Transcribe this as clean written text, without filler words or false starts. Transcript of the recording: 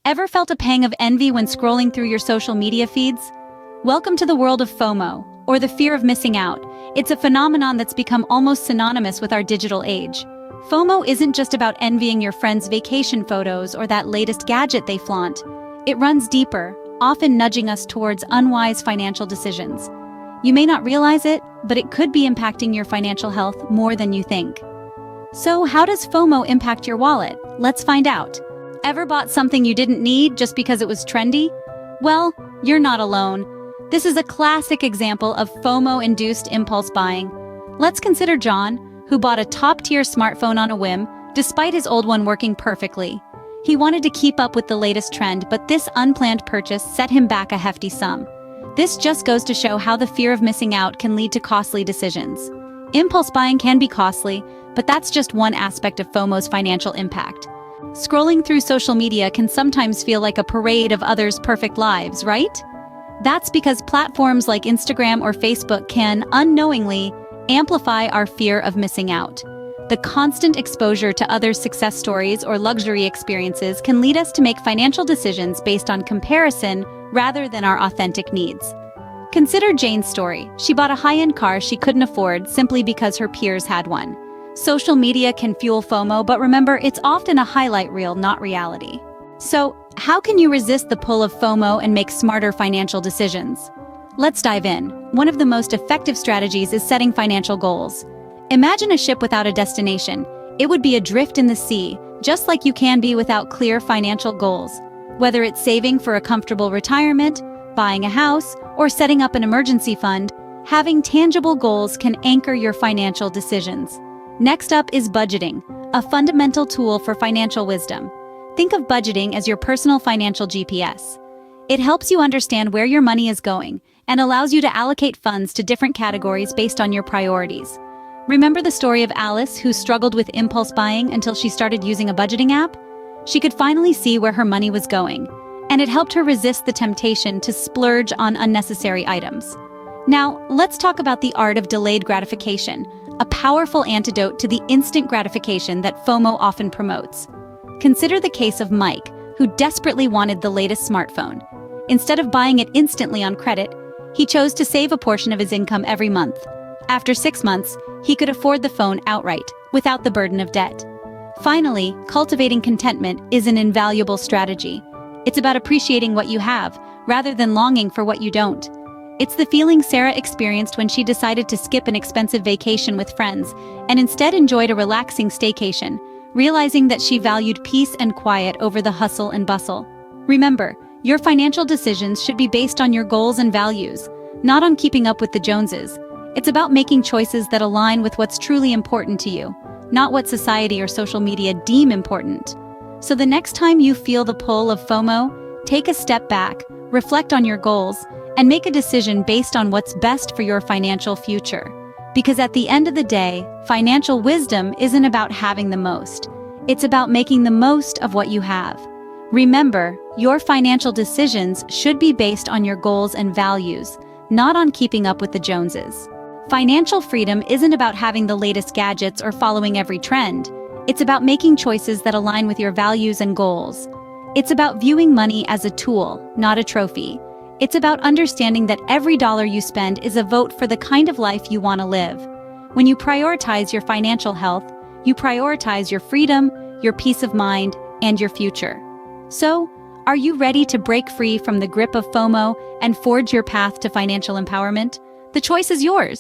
Ever felt a pang of envy when scrolling through your social media feeds? Welcome to the world of FOMO, or the fear of missing out. It's a phenomenon that's become almost synonymous with our digital age. FOMO isn't just about envying your friends' vacation photos or that latest gadget they flaunt. It runs deeper, often nudging us towards unwise financial decisions. You may not realize it, but it could be impacting your financial health more than you think. So, how does FOMO impact your wallet? Let's find out. Ever bought something you didn't need just because it was trendy? Well, you're not alone. This is a classic example of FOMO-induced impulse buying. Let's consider John, who bought a top-tier smartphone on a whim, despite his old one working perfectly. He wanted to keep up with the latest trend, but this unplanned purchase set him back a hefty sum. This just goes to show how the fear of missing out can lead to costly decisions. Impulse buying can be costly, but that's just one aspect of FOMO's financial impact. Scrolling through social media can sometimes feel like a parade of others' perfect lives, right? That's because platforms like Instagram or Facebook can, unknowingly, amplify our fear of missing out. The constant exposure to others' success stories or luxury experiences can lead us to make financial decisions based on comparison rather than our authentic needs. Consider Jane's story. She bought a high-end car she couldn't afford simply because her peers had one. Social media can fuel FOMO, but remember, it's often a highlight reel, not reality. So, how can you resist the pull of FOMO and make smarter financial decisions? Let's dive in. One of the most effective strategies is setting financial goals. Imagine a ship without a destination. It would be adrift in the sea, just like you can be without clear financial goals. Whether it's saving for a comfortable retirement, buying a house, or setting up an emergency fund, having tangible goals can anchor your financial decisions. Next up is budgeting, a fundamental tool for financial wisdom. Think of budgeting as your personal financial GPS. It helps you understand where your money is going and allows you to allocate funds to different categories based on your priorities. Remember the story of Alice, who struggled with impulse buying until she started using a budgeting app? She could finally see where her money was going, and it helped her resist the temptation to splurge on unnecessary items. Now, let's talk about the art of delayed gratification, a powerful antidote to the instant gratification that FOMO often promotes. Consider the case of Mike, who desperately wanted the latest smartphone. Instead of buying it instantly on credit, he chose to save a portion of his income every month. After 6 months, he could afford the phone outright, without the burden of debt. Finally, cultivating contentment is an invaluable strategy. It's about appreciating what you have, rather than longing for what you don't. It's the feeling Sarah experienced when she decided to skip an expensive vacation with friends and instead enjoyed a relaxing staycation, realizing that she valued peace and quiet over the hustle and bustle. Remember, your financial decisions should be based on your goals and values, not on keeping up with the Joneses. It's about making choices that align with what's truly important to you, not what society or social media deem important. So the next time you feel the pull of FOMO, take a step back, reflect on your goals, and make a decision based on what's best for your financial future. Because at the end of the day, financial wisdom isn't about having the most. It's about making the most of what you have. Remember, your financial decisions should be based on your goals and values, not on keeping up with the Joneses. Financial freedom isn't about having the latest gadgets or following every trend. It's about making choices that align with your values and goals. It's about viewing money as a tool, not a trophy. It's about understanding that every dollar you spend is a vote for the kind of life you want to live. When you prioritize your financial health, you prioritize your freedom, your peace of mind, and your future. So, are you ready to break free from the grip of FOMO and forge your path to financial empowerment? The choice is yours.